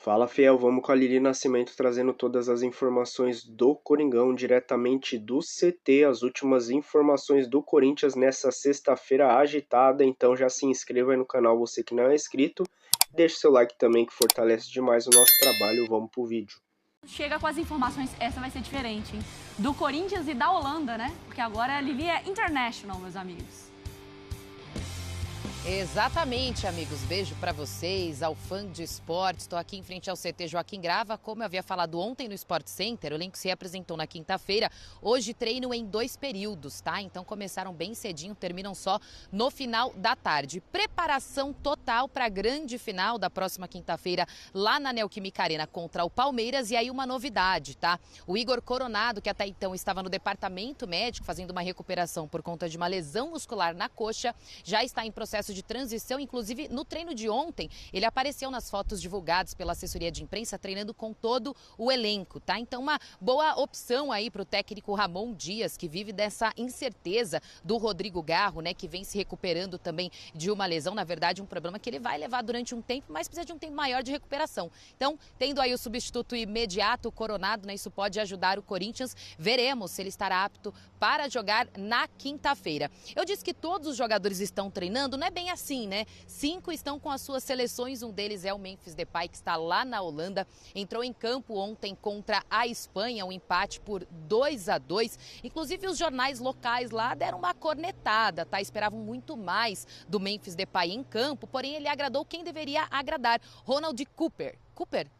Fala, fiel, vamos com a Lili Nascimento trazendo todas as informações do Coringão, diretamente do CT, as últimas informações do Corinthians nessa sexta-feira agitada, então já se inscreva aí no canal, você que não é inscrito, deixa seu like também que fortalece demais o nosso trabalho, vamos pro vídeo. Chega com as informações, essa vai ser diferente, hein? Do Corinthians e da Holanda, né? Porque agora a Lili é international, meus amigos. Exatamente, amigos. Beijo para vocês, ao fã de esportes. Estou aqui em frente ao CT Joaquim Grava. Como eu havia falado ontem no Sport Center, o elenco se apresentou na quinta-feira. Hoje treino em 2 períodos, tá? Então começaram bem cedinho, terminam só no final da tarde. Preparação total para a grande final da próxima quinta-feira lá na Neoquímica Arena contra o Palmeiras. E aí uma novidade, tá? O Igor Coronado, que até então estava no departamento médico fazendo uma recuperação por conta de uma lesão muscular na coxa, já está em processo de transição. Inclusive no treino de ontem ele apareceu nas fotos divulgadas pela assessoria de imprensa treinando com todo o elenco, tá? Então uma boa opção aí para o técnico Ramon Dias, que vive dessa incerteza do Rodrigo Garro, né, que vem se recuperando também de uma lesão, na verdade um problema que ele vai levar durante um tempo, mas precisa de um tempo maior de recuperação. Então, tendo aí o substituto imediato, o Coronado, né, isso pode ajudar o Corinthians. Veremos se ele estará apto para jogar na quinta-feira. Eu disse que todos os jogadores estão treinando, não é bem assim, né? 5 estão com as suas seleções, um deles é o Memphis Depay, que está lá na Holanda, entrou em campo ontem contra a Espanha, um empate por 2-2. Inclusive os jornais locais lá deram uma cornetada, tá? Esperavam muito mais do Memphis Depay em campo, porém ele agradou quem deveria agradar, Ronald Cooper.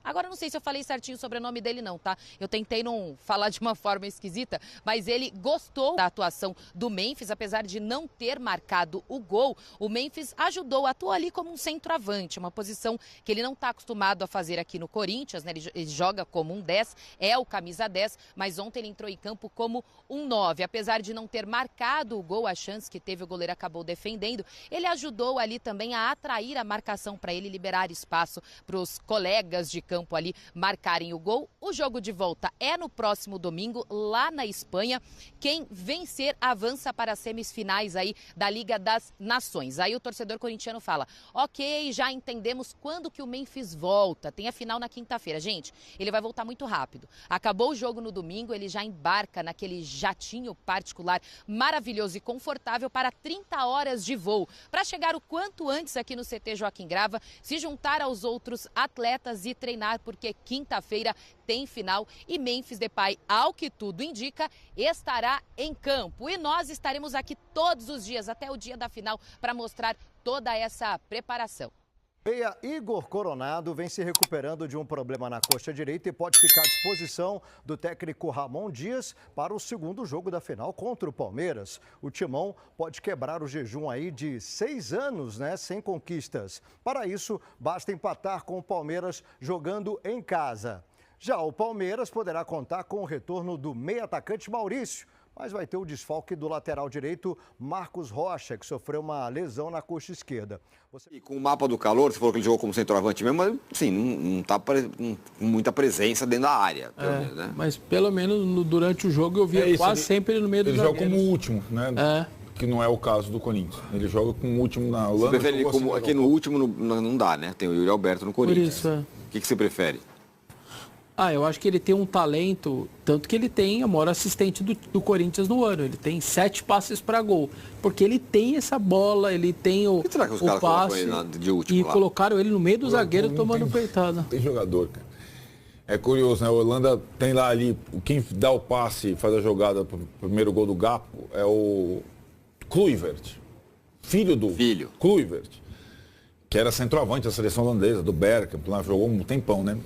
Agora não sei se eu falei certinho o sobrenome dele não, tá? Eu tentei não falar de uma forma esquisita, mas ele gostou da atuação do Memphis, apesar de não ter marcado o gol. O Memphis atuou ali como um centroavante, uma posição que ele não está acostumado a fazer aqui no Corinthians, né? Ele joga como um 10, é o camisa 10, mas ontem ele entrou em campo como um 9. Apesar de não ter marcado o gol, a chance que teve o goleiro acabou defendendo, ele ajudou ali também a atrair a marcação para ele liberar espaço para os colegas de campo ali marcarem o gol. O jogo de volta é no próximo domingo, lá na Espanha. Quem vencer avança para as semifinais aí da Liga das Nações. Aí o torcedor corintiano fala, ok, já entendemos quando que o Memphis volta. Tem a final na quinta-feira. Gente, ele vai voltar muito rápido. Acabou o jogo no domingo, ele já embarca naquele jatinho particular maravilhoso e confortável para 30 horas de voo, para chegar o quanto antes aqui no CT Joaquim Grava, se juntar aos outros atletas e treinar, porque quinta-feira tem final e Memphis Depay, ao que tudo indica, estará em campo. E nós estaremos aqui todos os dias, até o dia da final, para mostrar toda essa preparação. Meia Igor Coronado vem se recuperando de um problema na coxa direita e pode ficar à disposição do técnico Ramon Dias para o segundo jogo da final contra o Palmeiras. O Timão pode quebrar o jejum aí de 6 anos, né, sem conquistas. Para isso, basta empatar com o Palmeiras jogando em casa. Já o Palmeiras poderá contar com o retorno do meia-atacante Maurício, mas vai ter o desfalque do lateral direito Marcos Rocha, que sofreu uma lesão na coxa esquerda. E com o mapa do calor, você falou que ele jogou como centroavante mesmo, mas sim, não está com muita presença dentro da área. Pelo menos, né? Mas pelo menos durante o jogo eu via quase sempre ele no meio do zagueiro. Ele joga como último, né? Que não é o caso do Corinthians. Ele joga como último na Holanda. Você prefere ele como aqui no último, não dá, né? Tem o Yuri Alberto no Corinthians. Por isso, O que você prefere? Eu acho que ele tem um talento, tanto que ele tem a maior assistente do Corinthians no ano. Ele tem 7 passes para gol. Porque ele tem essa bola, ele tem o será que os caras passe. Ele de último, e lá? Colocaram ele no meio do zagueiro tomando peitada. Tem jogador, cara. É curioso, né? A Holanda tem lá ali, quem dá o passe, faz a jogada pro primeiro gol do Gakpo, é o Kluivert. Filho. Kluivert. Que era centroavante da seleção holandesa, do Bergkamp, lá jogou um tempão, né?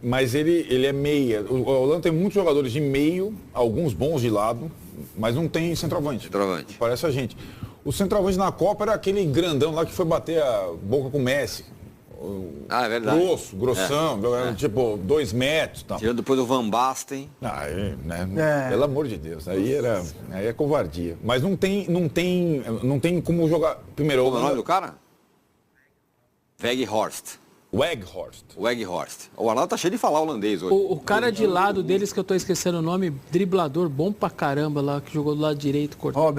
Mas ele é meia. O Holanda tem muitos jogadores de meio, alguns bons de lado, mas não tem centroavante. Parece a gente. O centroavante na Copa era aquele grandão lá que foi bater a boca com o Messi. É verdade. Grossão, tipo 2 metros e tal. Tirando depois o Van Basten. Pelo amor de Deus, aí é covardia. Mas não tem como jogar. Primeiro, como é o nome do cara? Weghorst. O Arnaldo tá cheio de falar holandês hoje. O cara de lado deles, que eu tô esquecendo o nome, driblador bom pra caramba lá, que jogou do lado direito, cortou.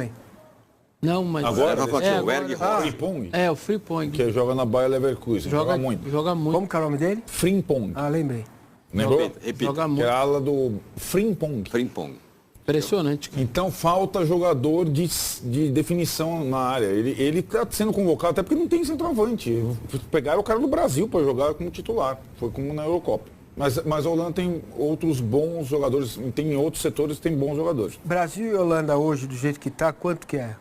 Não, mas... Agora, agora. Frimpong. É, o Frimpong. Que joga na Bayer Leverkusen. Joga muito. Joga muito. Como que é o nome dele? Frimpong. Ah, lembrei. Lembrou? Repita. Joga Que muito. é a ala do Frimpong. Frimpong. Impressionante. Então falta jogador de definição na área. Ele tá sendo convocado até porque não tem centroavante. Pegaram o cara do Brasil para jogar como titular. Foi como na Eurocopa. Mas a Holanda tem outros bons jogadores, tem outros setores que tem bons jogadores. Brasil e Holanda hoje, do jeito que tá, quanto que é?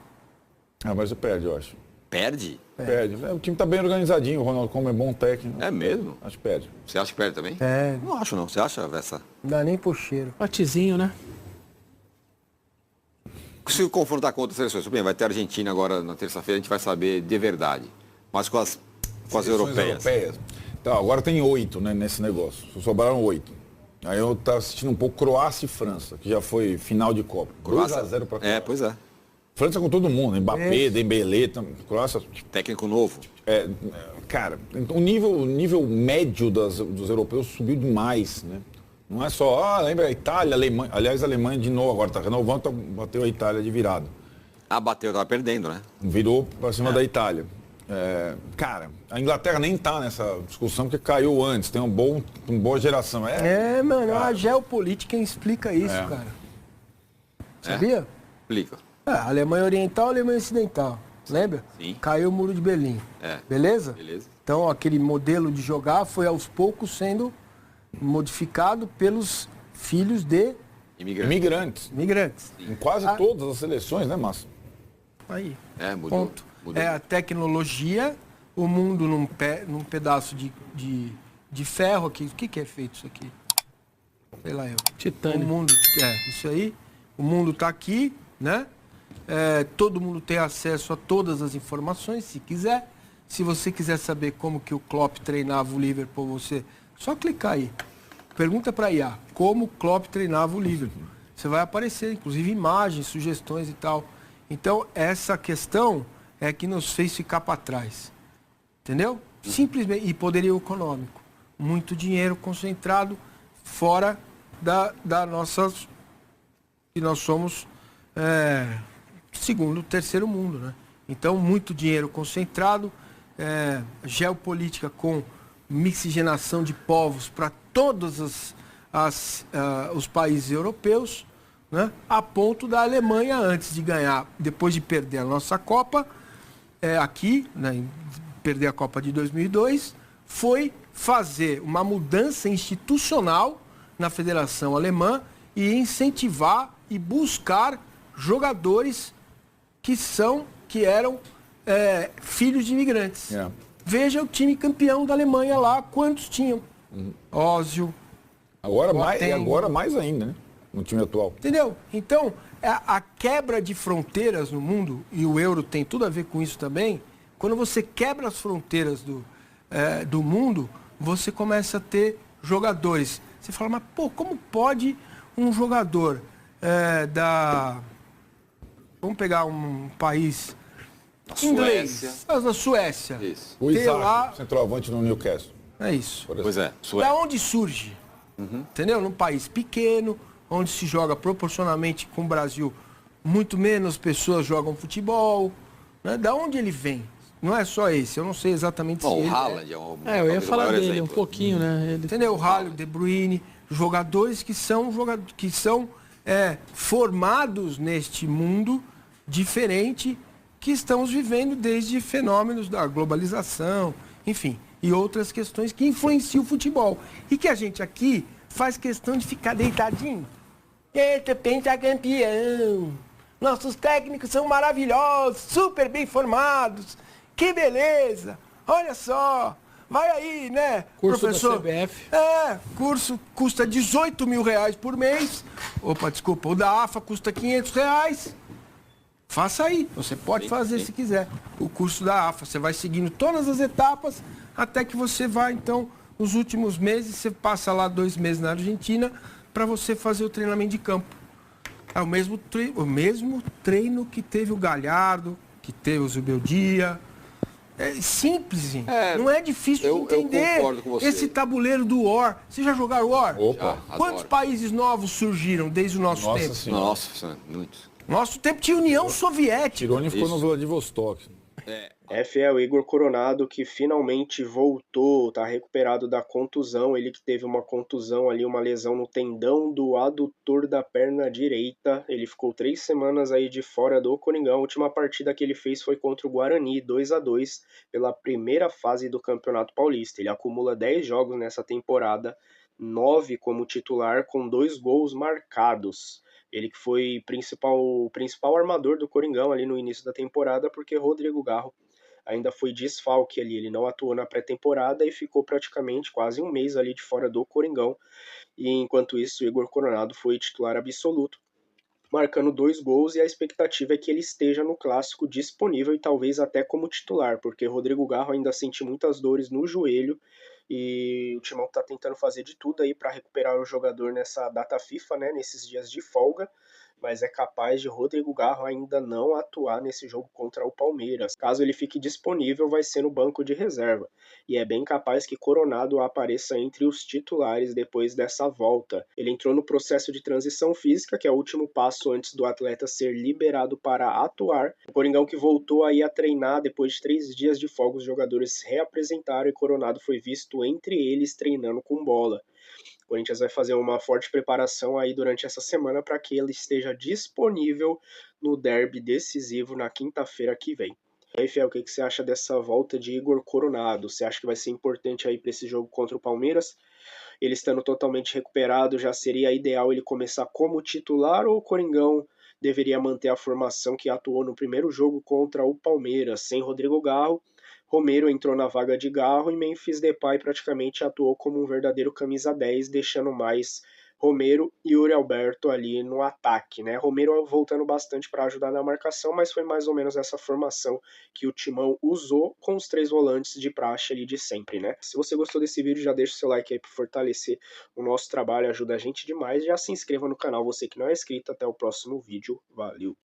Ah, mas perde, eu acho. Perde? Perde. O time tá bem organizadinho, o Ronald Koeman é bom técnico. É mesmo? Acho que perde. Você acha que perde também? É, Não acho não. Você acha, Vessa? não dá nem pro cheiro. Patizinho, né? Se confrontar com outras seleções, tudo bem, vai ter a Argentina agora na terça-feira, a gente vai saber de verdade. Mas com as europeias. Então, agora tem 8, né, nesse negócio. Só sobraram 8. Aí eu tava assistindo um pouco Croácia e França, que já foi final de Copa. Croácia? 2-0 pra Croácia. Pois é. França com todo mundo, Mbappé, Dembélé, Croácia... Técnico novo. Cara, o nível médio dos europeus subiu demais, né? Não é só, lembra a Itália, a Alemanha. Aliás, a Alemanha de novo agora tá renovando, bateu a Itália de virada. Bateu, tava perdendo, né? Virou para cima da Itália. Cara, a Inglaterra nem tá nessa discussão porque caiu antes, tem uma boa geração. Mano, a geopolítica explica isso, cara. Sabia? Explica. A Alemanha Oriental, a Alemanha Ocidental. Lembra? Sim. Caiu o Muro de Berlim. Beleza? Beleza. Então, aquele modelo de jogar foi aos poucos sendo modificado pelos filhos de Imigrantes. Em quase todas as seleções, né, Márcio? Aí. Mudou. Ponto. É a tecnologia, o mundo num pedaço de ferro aqui. O que é feito isso aqui? Sei lá eu. Titânio. O mundo, isso aí. O mundo está aqui, né? Todo mundo tem acesso a todas as informações, se quiser. Se você quiser saber como que o Klopp treinava o Liverpool, você só clicar aí. Pergunta para a IA, como o Klopp treinava o Liverpool. Você vai aparecer, inclusive, imagens, sugestões e tal. Então, essa questão é que nos fez ficar para trás. Entendeu? Simplesmente. E poderio econômico. Muito dinheiro concentrado fora da nossa... que nós somos segundo, terceiro mundo, né? Então, muito dinheiro concentrado, geopolítica com mixigenação de povos para todos os países europeus, né? A ponto da Alemanha, antes de ganhar, depois de perder a nossa Copa, aqui, né, perder a Copa de 2002, foi fazer uma mudança institucional na Federação Alemã e incentivar e buscar jogadores que eram filhos de imigrantes. Veja o time campeão da Alemanha lá, quantos tinham? Ózil. Agora mais ainda, né? No time atual. Entendeu? Então, a quebra de fronteiras no mundo, e o euro tem tudo a ver com isso também, quando você quebra as fronteiras do mundo, você começa a ter jogadores. Você fala, mas pô, como pode um jogador vamos pegar um país inglês, da Suécia. Isso. O Isaac, centroavante no Newcastle. É isso. Pois é. Da onde surge? Entendeu? Num país pequeno, onde se joga proporcionalmente com o Brasil, muito menos pessoas jogam futebol. Né? Da onde ele vem? Não é só esse, eu não sei exatamente se o ele Haaland eu ia falar dele um pouquinho, né? Entendeu? O Haaland, De Bruyne, jogadores que são formados neste mundo diferente que estamos vivendo desde fenômenos da globalização, enfim, e outras questões que influenciam o futebol. E que a gente aqui faz questão de ficar deitadinho. Eita, pentacampeão! Nossos técnicos são maravilhosos, super bem formados. Que beleza! Olha só! Vai aí, né, curso professor? da CBF. Curso custa R$18 mil por mês. Opa, desculpa, o da AFA custa R$500. Faça aí, você pode fazer se quiser. O curso da AFA, você vai seguindo todas as etapas até que você vai, então, nos últimos meses, você passa lá 2 meses na Argentina para você fazer o treinamento de campo. É o mesmo treino que teve o Galhardo, que teve o Zubeldia. É simples, gente. Não é difícil de entender. Eu concordo com você. Esse tabuleiro do War. Vocês já jogaram War? Opa. Quantos países novos surgiram desde o nosso tempo? Senhora. Nossa, muitos. Nosso tempo tinha União Soviética. Tironi ficou no Vladivostok. Fiel, Igor Coronado, que finalmente voltou, tá recuperado da contusão. Ele que teve uma contusão ali, uma lesão no tendão do adutor da perna direita. Ele ficou 3 semanas aí de fora do Coringão. A última partida que ele fez foi contra o Guarani, 2-2, pela primeira fase do Campeonato Paulista. Ele acumula 10 jogos nessa temporada, 9 como titular, com 2 gols marcados. Ele que foi o principal armador do Coringão ali no início da temporada, porque Rodrigo Garro ainda foi desfalque ali, ele não atuou na pré-temporada e ficou praticamente quase um mês ali de fora do Coringão. E enquanto isso, o Igor Coronado foi titular absoluto, marcando 2 gols, e a expectativa é que ele esteja no Clássico disponível e talvez até como titular, porque Rodrigo Garro ainda sente muitas dores no joelho e o Timão está tentando fazer de tudo aí para recuperar o jogador nessa data FIFA, né, nesses dias de folga, mas é capaz de Rodrigo Garro ainda não atuar nesse jogo contra o Palmeiras. Caso ele fique disponível, vai ser no banco de reserva, e é bem capaz que Coronado apareça entre os titulares depois dessa volta. Ele entrou no processo de transição física, que é o último passo antes do atleta ser liberado para atuar. O Coringão que voltou aí a treinar depois de 3 dias de folga, os jogadores reapresentaram e Coronado foi visto entre eles treinando com bola. O Corinthians vai fazer uma forte preparação aí durante essa semana para que ele esteja disponível no derby decisivo na quinta-feira que vem. E aí, Fiel, o que você acha dessa volta de Igor Coronado? Você acha que vai ser importante aí para esse jogo contra o Palmeiras? Ele estando totalmente recuperado, já seria ideal ele começar como titular, ou o Coringão deveria manter a formação que atuou no primeiro jogo contra o Palmeiras, sem Rodrigo Garro? Romero entrou na vaga de Garro e Memphis Depay praticamente atuou como um verdadeiro camisa 10, deixando mais Romero e Yuri Alberto ali no ataque, né? Romero voltando bastante para ajudar na marcação, mas foi mais ou menos essa formação que o Timão usou com os 3 volantes de praxe ali de sempre, né? Se você gostou desse vídeo, já deixa o seu like aí para fortalecer o nosso trabalho, ajuda a gente demais. Já se inscreva no canal, você que não é inscrito. Até o próximo vídeo, valeu!